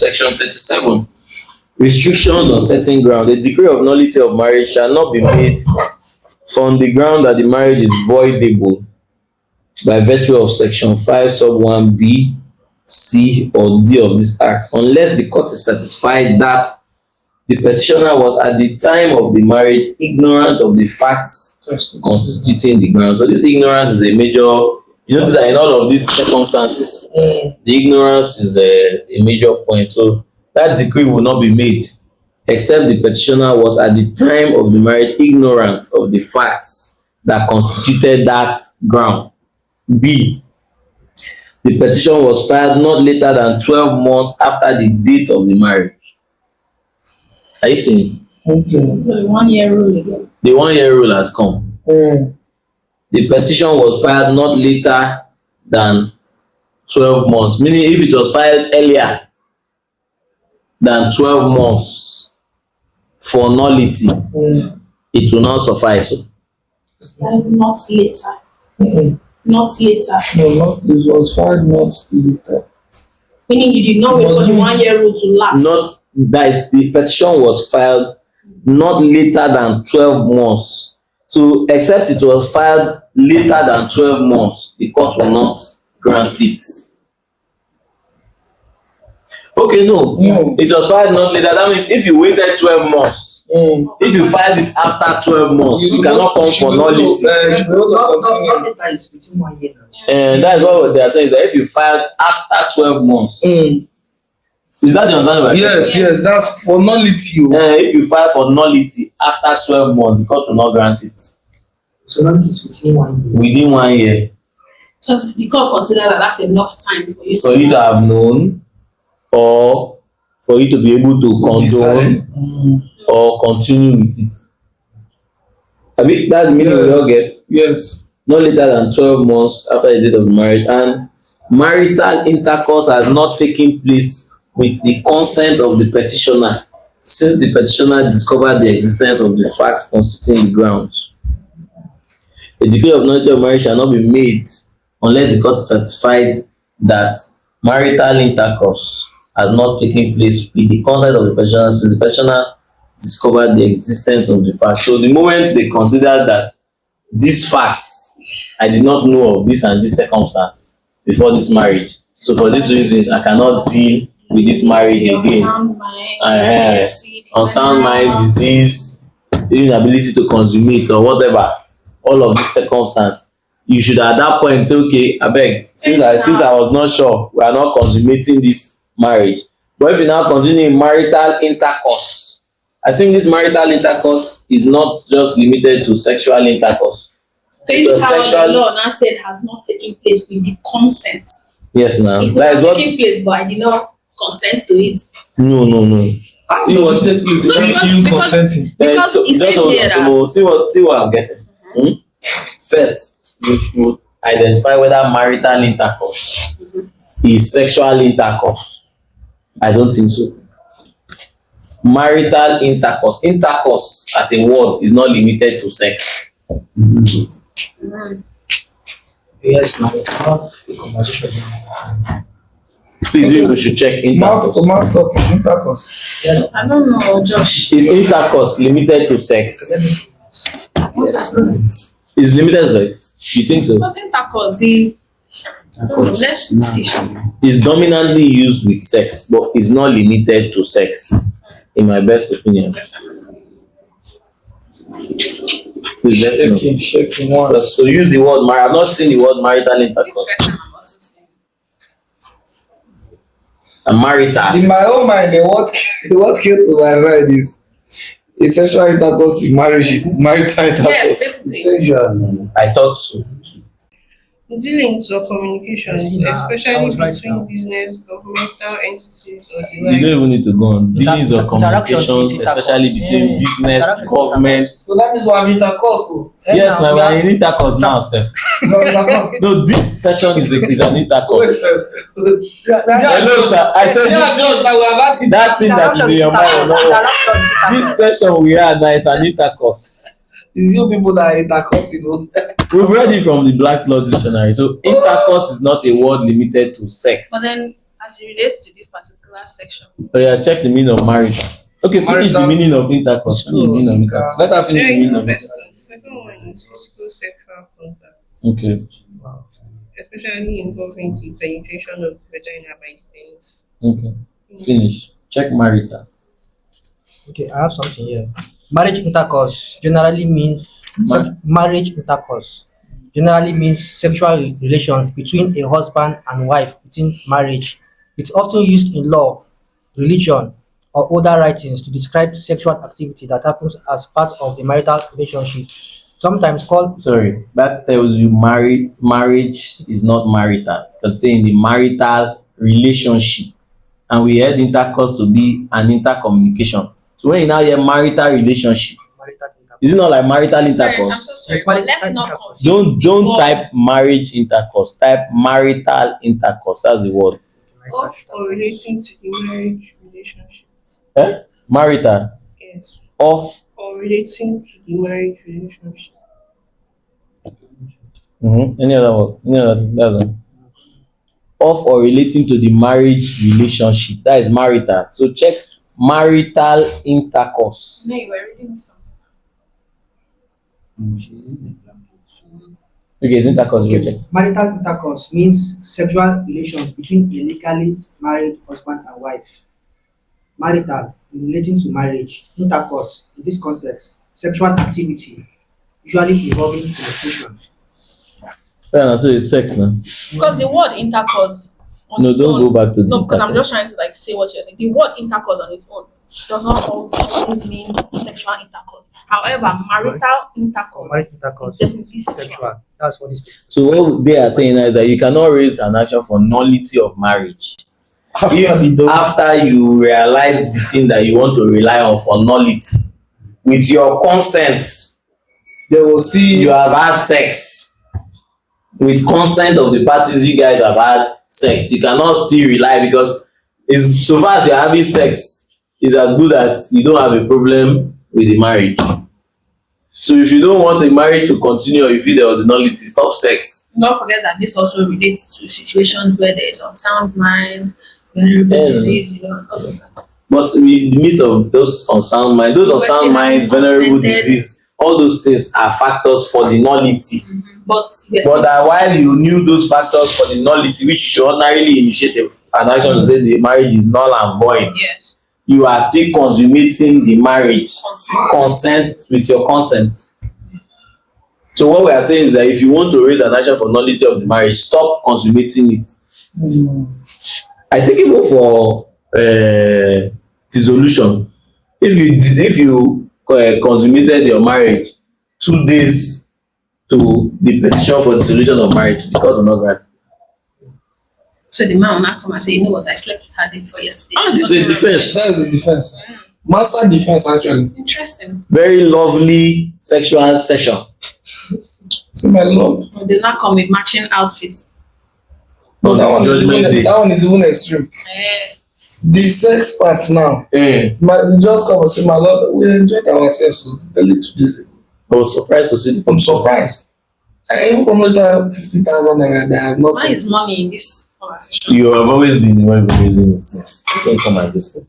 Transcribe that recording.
Section 37. Restrictions on certain ground. The decree of nullity of marriage shall not be made on the ground that the marriage is voidable by virtue of Section 5, sub 1b, c, or d of this Act, unless the court is satisfied that the petitioner was at the time of the marriage ignorant of the facts constituting the ground. So this ignorance is a major, you notice that in all of these circumstances, the ignorance is a major point. So that decree will not be made except the petitioner was at the time of the marriage ignorant of the facts that constituted that ground. B, the petition was filed not later than 12 months after the date of the marriage. Are you seeing? Okay. The 1 year rule again. The 1 year rule has come. The petition was filed not later than 12 months, meaning if it was filed earlier than 12 months for nullity, it will not suffice. Not later. Not later. No, it was filed not later. Meaning you did not wait for the 1 year rule to lapse. Not, guys, the petition was filed not later than 12 months. So, except it was filed later than 12 months, the court will not grant it. Okay, no. It was filed not later. That means if you waited 12 months, if you filed it after 12 months, you cannot come for nullity. And that's what they are saying, is that if you filed after 12 months, is that the understanding? Yes, that's for nullity. If you file for nullity after 12 months, the court will not grant it. So that is within 1 year. Within 1 year. Because the court consider that that's enough time for you. For you to have known, or for you to be able to condone or continue with it. I mean, that's the meaning we all get. Yes. No later than 12 months after the date of marriage, and marital intercourse has not taken place with the consent of the petitioner since the petitioner discovered the existence of the facts constituting the grounds. A decree of nullity of marriage shall not be made unless the court is satisfied that marital intercourse has not taken place with the consent of the petitioner since the petitioner discovered the existence of the fact. So the moment they consider that these facts, I did not know of this and this circumstance before this marriage, so for these reasons I cannot deal with this marriage again. Unsound mind, disease, inability to consummate or whatever, all of these circumstances, you should at that point say, okay, I beg, since I was not sure, we are not consummating this marriage. But if you now continue in marital intercourse, I think this marital intercourse is not just limited to sexual intercourse. The law now said has not taken place with the consent. Yes, now it that is what taking place, but I did not consent to it. No. See what it is. You consenting. Because it says here that. See what I'm getting. First, you should identify whether marital intercourse is sexual intercourse. I don't think so. Marital intercourse as a word is not limited to sex. Yes, not the conversation. Please, we should check intercourse. Intercourse. Yes, I don't know, Josh. Is intercourse limited to sex? yes. Is limited to sex? You think so? Because intercourse, let's see. Is dominantly used with sex, but is not limited to sex, in my best opinion. Please let me know. Shaking one. So use the word I've not seen the word marital intercourse. This question I'm also saying. A marital. In my own mind, what came to my mind is a sexual intercourse in marriage is marital intercourse. Yes, Sexual. I thought so. Dealings or communications, Yes, especially right between now. business, governmental entities, or the You like. don't even need to go on. Dealings or Interactions communications, with especially intercourse. between business, Interactions with government. So that means we have intercourse too. Yes, now we are in intercourse now, Seth. No. No, this session is an intercourse. Hello, Hello, sir. I said this. That thing that is in your mind, no. This session we are now is an intercourse. It's you people that are intercourse, We've read it from the Black's Law Dictionary. So intercourse is not a word limited to sex. But then, as it relates to this particular last section. Oh yeah, check the meaning of marriage. Okay, finish the Marital- meaning of intercourse. Finish the meaning of intercourse. Let her finish There the is meaning the of first intercourse. one. Second one is physical sexual contact, Okay. especially involving the penetration of the vagina by the penis. Okay. Finish. Check marital. Okay, I have something here. Marriage intercourse generally means marriage intercourse generally means sexual relations between a husband and wife within marriage. It's often used in law, religion, or other writings to describe sexual activity that happens as part of the marital relationship, sometimes called Sorry, that tells you marriage is not marital. Because saying the marital relationship, and we had intercourse to be an intercommunication. So when you now hear marital relationship, marital intercourse. is it not like marital Sorry, I'm intercourse? so sorry, Yes, but marital let's not intercourse. confuse. the Don't word type marriage intercourse. Type marital intercourse. That's the word. Marital Of or relating to the marriage relationship. Eh? Marital. Yes. Of. Or relating to the marriage relationship. Any other word? Any other thing? That's all. Of or relating to the marriage relationship. That is marital. So check marital intercourse. No, you were reading something. Okay, it's intercourse. Okay. Check. Marital intercourse means sexual relations between a legally married husband and wife. Marital, in relating to marriage. Intercourse, in this context, sexual activity, usually involving penetration. Fair enough. So it's sex now. Because the word intercourse on No, its don't own, go back to the no, because I'm intercourse. just trying to like say what you're saying. The word intercourse on its own does not always mean sexual intercourse. However, marital intercourse Marital intercourse, is definitely sexual. sexual. That's what this. So what they are saying is that you cannot raise an action for nullity of marriage if after you realize the thing that you want to rely on for nullity, with your consent, There was still you have had sex. With consent of the parties, you guys have had sex. You cannot still rely because it's, so far as you're having sex, is as good as you don't have a problem with the marriage. So if you don't want the marriage to continue or you feel there was a nullity, stop sex. Don't forget that this also relates to situations where there is unsound mind, venerable Yeah. disease, all of that. But in the midst of those unsound mind, still having venerable consented- disease, all those things are factors for the nullity. But we're But still- that while you knew those factors for the nullity, which you should ordinarily initiate an action to say the marriage is null and void, yes. you are still consummating the marriage. Consent with your consent. So what we are saying is that if you want to raise an action for nullity of the marriage, stop consummating it. I think even for dissolution, if you consummated your marriage 2 days to the petition for dissolution of marriage, the court will not grant. So the man will not come and say, you know what, I slept with her day before yesterday. Ah, it's a defense. that's the defense. Master defense actually. Interesting. Very lovely sexual session. So my love. They'll not come with matching outfits. No, that one is Judgment Day. even extreme. The sex part now. Eh, You just come and say, my lord, we enjoyed ourselves so early 2 days ago. I was surprised to see the I'm surprised. I even promised her 50,000 naira that I have not Why seen. is money in this conversation? You have always been the one who raising it since. Don't come at this thing.